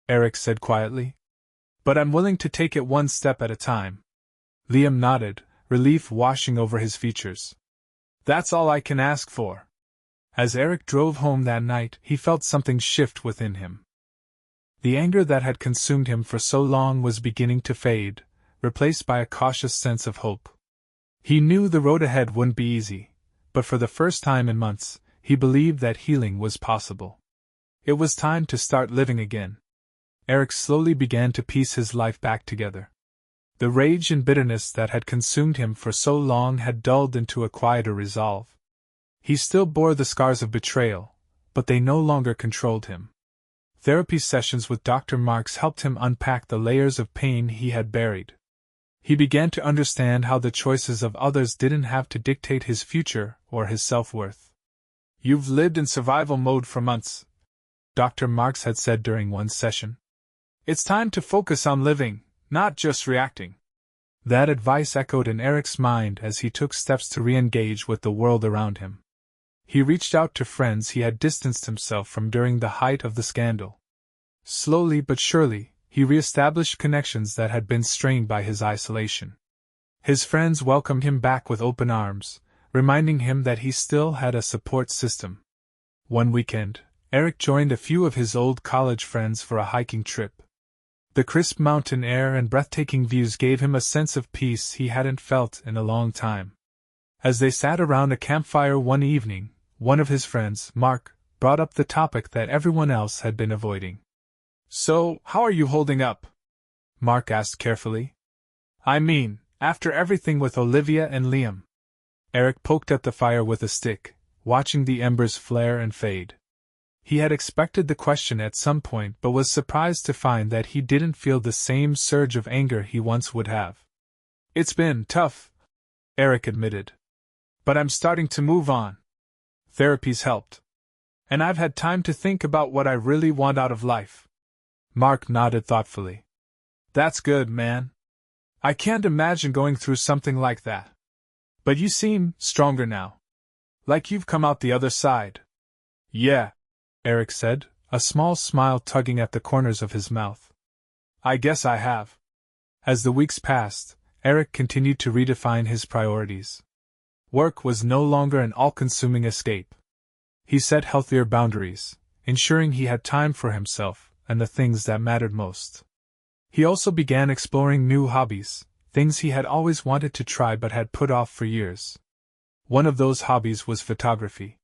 Eric said quietly. "But I'm willing to take it one step at a time." Liam nodded, relief washing over his features. "That's all I can ask for." As Eric drove home that night, he felt something shift within him. The anger that had consumed him for so long was beginning to fade, replaced by a cautious sense of hope. He knew the road ahead wouldn't be easy, but for the first time in months, he believed that healing was possible. It was time to start living again. Eric slowly began to piece his life back together. The rage and bitterness that had consumed him for so long had dulled into a quieter resolve. He still bore the scars of betrayal, but they no longer controlled him. Therapy sessions with Dr. Marks helped him unpack the layers of pain he had buried. He began to understand how the choices of others didn't have to dictate his future or his self-worth. "You've lived in survival mode for months," Dr. Marks had said during one session. It's time to focus on living, not just reacting. That advice echoed in Eric's mind as he took steps to re-engage with the world around him. He reached out to friends he had distanced himself from during the height of the scandal. Slowly but surely, he re-established connections that had been strained by his isolation. His friends welcomed him back with open arms, reminding him that he still had a support system. One weekend, Eric joined a few of his old college friends for a hiking trip. The crisp mountain air and breathtaking views gave him a sense of peace he hadn't felt in a long time. As they sat around a campfire one evening, one of his friends, Mark, brought up the topic that everyone else had been avoiding. "So, how are you holding up?" Mark asked carefully. "I mean, after everything with Olivia and Liam." Eric poked at the fire with a stick, watching the embers flare and fade. He had expected the question at some point but was surprised to find that he didn't feel the same surge of anger he once would have. "It's been tough," Eric admitted. "But I'm starting to move on. Therapy's helped. And I've had time to think about what I really want out of life." Mark nodded thoughtfully. "That's good, man. I can't imagine going through something like that. But you seem stronger now. Like you've come out the other side." "Yeah," Eric said, a small smile tugging at the corners of his mouth. "I guess I have." As the weeks passed, Eric continued to redefine his priorities. Work was no longer an all-consuming escape. He set healthier boundaries, ensuring he had time for himself and the things that mattered most. He also began exploring new hobbies, things he had always wanted to try but had put off for years. One of those hobbies was photography.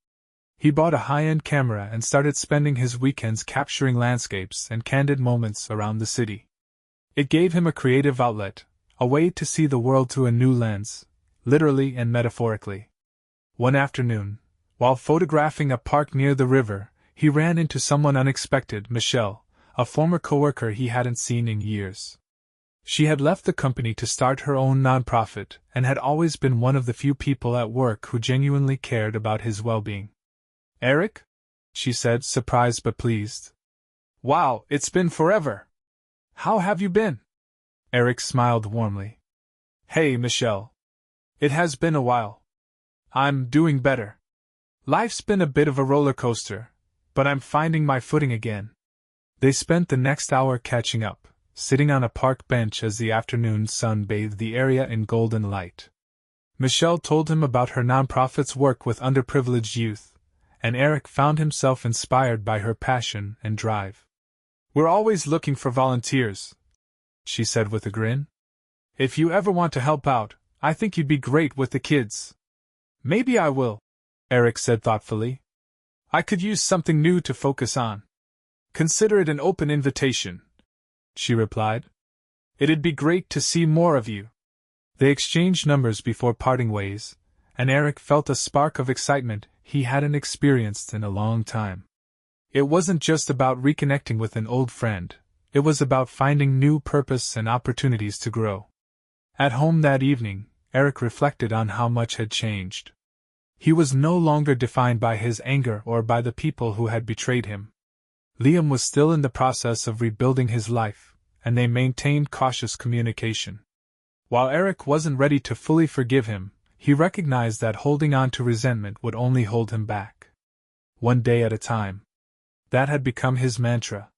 He bought a high-end camera and started spending his weekends capturing landscapes and candid moments around the city. It gave him a creative outlet, a way to see the world through a new lens, literally and metaphorically. One afternoon, while photographing a park near the river, he ran into someone unexpected, Michelle, a former coworker he hadn't seen in years. She had left the company to start her own nonprofit and had always been one of the few people at work who genuinely cared about his well-being. "Eric?" she said, surprised but pleased. "Wow, it's been forever. How have you been?" Eric smiled warmly. "Hey, Michelle. It has been a while. I'm doing better. Life's been a bit of a roller coaster, but I'm finding my footing again." They spent the next hour catching up, sitting on a park bench as the afternoon sun bathed the area in golden light. Michelle told him about her nonprofit's work with underprivileged youth, and Eric found himself inspired by her passion and drive. "We're always looking for volunteers," she said with a grin. "If you ever want to help out, I think you'd be great with the kids." "Maybe I will," Eric said thoughtfully. "I could use something new to focus on." "Consider it an open invitation," she replied. "It'd be great to see more of you." They exchanged numbers before parting ways, and Eric felt a spark of excitement he hadn't experienced in a long time. It wasn't just about reconnecting with an old friend, it was about finding new purpose and opportunities to grow. At home that evening, Eric reflected on how much had changed. He was no longer defined by his anger or by the people who had betrayed him. Liam was still in the process of rebuilding his life, and they maintained cautious communication. While Eric wasn't ready to fully forgive him, he recognized that holding on to resentment would only hold him back. One day at a time. That had become his mantra.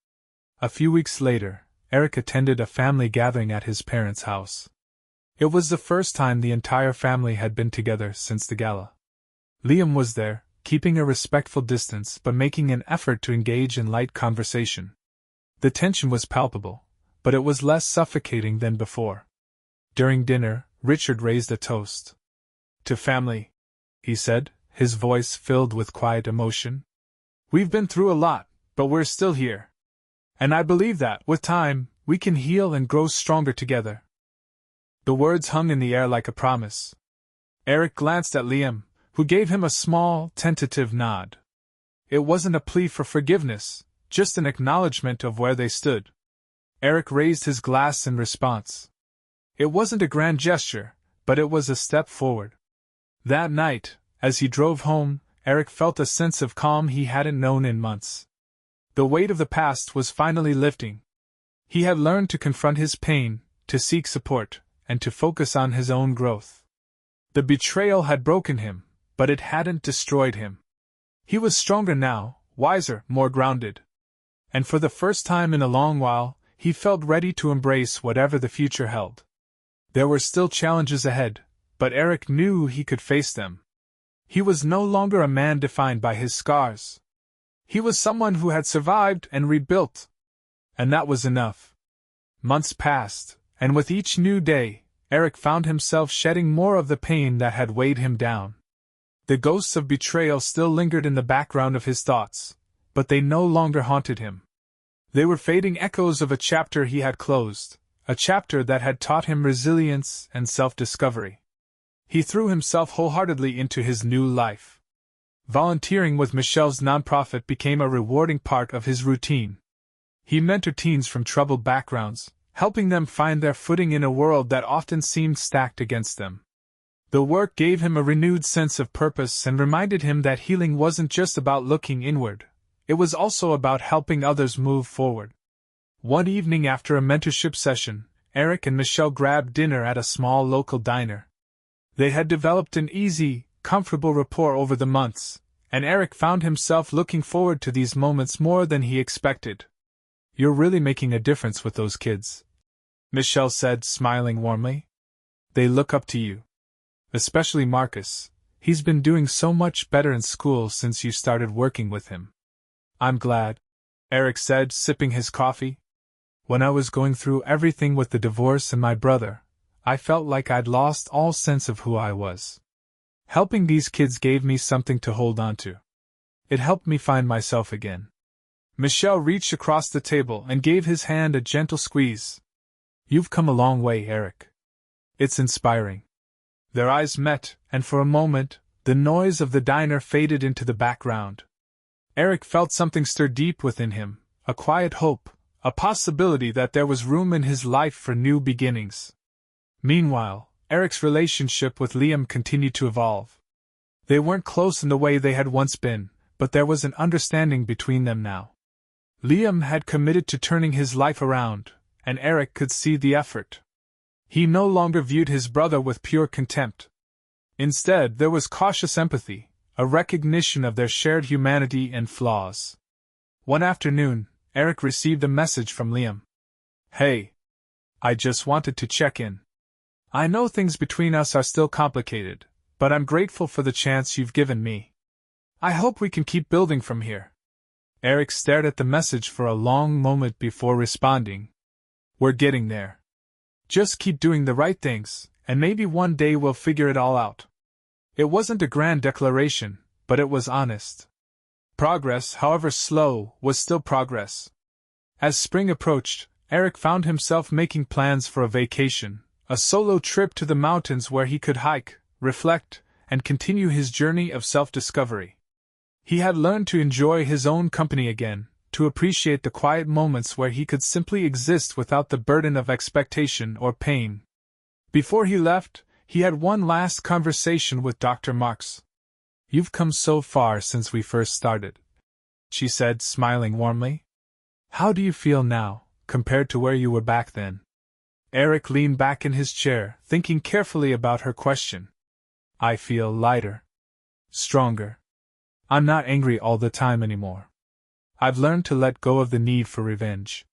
A few weeks later, Eric attended a family gathering at his parents' house. It was the first time the entire family had been together since the gala. Liam was there, keeping a respectful distance but making an effort to engage in light conversation. The tension was palpable, but it was less suffocating than before. During dinner, Richard raised a toast. "To family," he said, his voice filled with quiet emotion. "We've been through a lot, but we're still here. And I believe that, with time, we can heal and grow stronger together." The words hung in the air like a promise. Eric glanced at Liam, who gave him a small, tentative nod. It wasn't a plea for forgiveness, just an acknowledgement of where they stood. Eric raised his glass in response. It wasn't a grand gesture, but it was a step forward. That night, as he drove home, Eric felt a sense of calm he hadn't known in months. The weight of the past was finally lifting. He had learned to confront his pain, to seek support, and to focus on his own growth. The betrayal had broken him, but it hadn't destroyed him. He was stronger now, wiser, more grounded. And for the first time in a long while, he felt ready to embrace whatever the future held. There were still challenges ahead, but Eric knew he could face them. He was no longer a man defined by his scars. He was someone who had survived and rebuilt. And that was enough. Months passed, and with each new day, Eric found himself shedding more of the pain that had weighed him down. The ghosts of betrayal still lingered in the background of his thoughts, but they no longer haunted him. They were fading echoes of a chapter he had closed, a chapter that had taught him resilience and self-discovery. He threw himself wholeheartedly into his new life. Volunteering with Michelle's nonprofit became a rewarding part of his routine. He mentored teens from troubled backgrounds, helping them find their footing in a world that often seemed stacked against them. The work gave him a renewed sense of purpose and reminded him that healing wasn't just about looking inward, it was also about helping others move forward. One evening after a mentorship session, Eric and Michelle grabbed dinner at a small local diner. They had developed an easy, comfortable rapport over the months, and Eric found himself looking forward to these moments more than he expected. "You're really making a difference with those kids," Michelle said, smiling warmly. "They look up to you. Especially Marcus. He's been doing so much better in school since you started working with him." "I'm glad," Eric said, sipping his coffee. "When I was going through everything with the divorce and my brother, I felt like I'd lost all sense of who I was. Helping these kids gave me something to hold on to. It helped me find myself again." Michelle reached across the table and gave his hand a gentle squeeze. "You've come a long way, Eric. It's inspiring." Their eyes met, and for a moment, the noise of the diner faded into the background. Eric felt something stir deep within him, a quiet hope, a possibility that there was room in his life for new beginnings. Meanwhile, Eric's relationship with Liam continued to evolve. They weren't close in the way they had once been, but there was an understanding between them now. Liam had committed to turning his life around, and Eric could see the effort. He no longer viewed his brother with pure contempt. Instead, there was cautious empathy, a recognition of their shared humanity and flaws. One afternoon, Eric received a message from Liam. "Hey. I just wanted to check in. I know things between us are still complicated, but I'm grateful for the chance you've given me. I hope we can keep building from here." Eric stared at the message for a long moment before responding. "We're getting there. Just keep doing the right things, and maybe one day we'll figure it all out." It wasn't a grand declaration, but it was honest. Progress, however slow, was still progress. As spring approached, Eric found himself making plans for a vacation, a solo trip to the mountains where he could hike, reflect, and continue his journey of self-discovery. He had learned to enjoy his own company again, to appreciate the quiet moments where he could simply exist without the burden of expectation or pain. Before he left, he had one last conversation with Dr. Marks. "You've come so far since we first started," she said, smiling warmly. "How do you feel now, compared to where you were back then?" Eric leaned back in his chair, thinking carefully about her question. "I feel lighter. Stronger. I'm not angry all the time anymore. I've learned to let go of the need for revenge.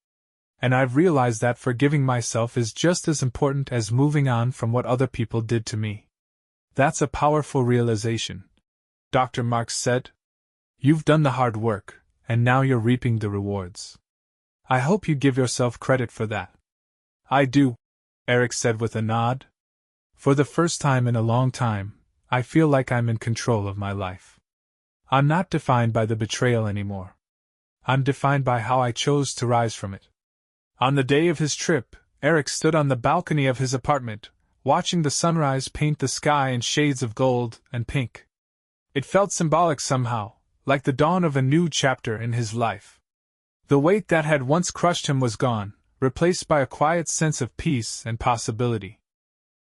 And I've realized that forgiving myself is just as important as moving on from what other people did to me." "That's a powerful realization," Dr. Marks said. "You've done the hard work, and now you're reaping the rewards. I hope you give yourself credit for that." "I do," Eric said with a nod. "For the first time in a long time, I feel like I'm in control of my life. I'm not defined by the betrayal anymore. I'm defined by how I chose to rise from it." On the day of his trip, Eric stood on the balcony of his apartment, watching the sunrise paint the sky in shades of gold and pink. It felt symbolic somehow, like the dawn of a new chapter in his life. The weight that had once crushed him was gone, replaced by a quiet sense of peace and possibility.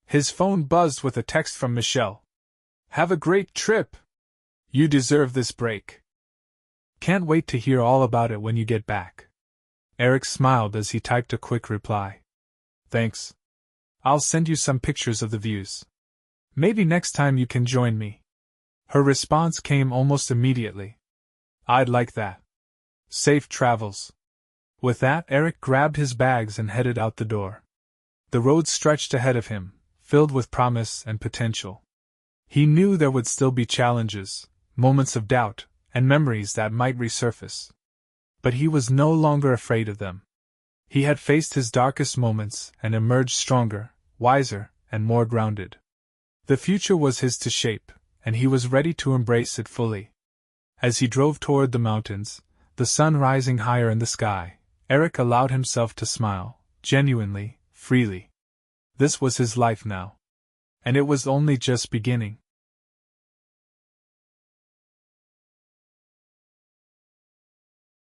His phone buzzed with a text from Michelle. "Have a great trip. You deserve this break. Can't wait to hear all about it when you get back." Eric smiled as he typed a quick reply. Thanks. I'll send you some pictures of the views. Maybe next time you can join me. Her response came almost immediately. I'd like that. Safe travels. With that, Eric grabbed his bags and headed out the door. The road stretched ahead of him, filled with promise and potential. He knew there would still be challenges, moments of doubt, and memories that might resurface. But he was no longer afraid of them. He had faced his darkest moments and emerged stronger, wiser, and more grounded. The future was his to shape, and he was ready to embrace it fully. As he drove toward the mountains, the sun rising higher in the sky, Eric allowed himself to smile, genuinely, freely. This was his life now. And it was only just beginning.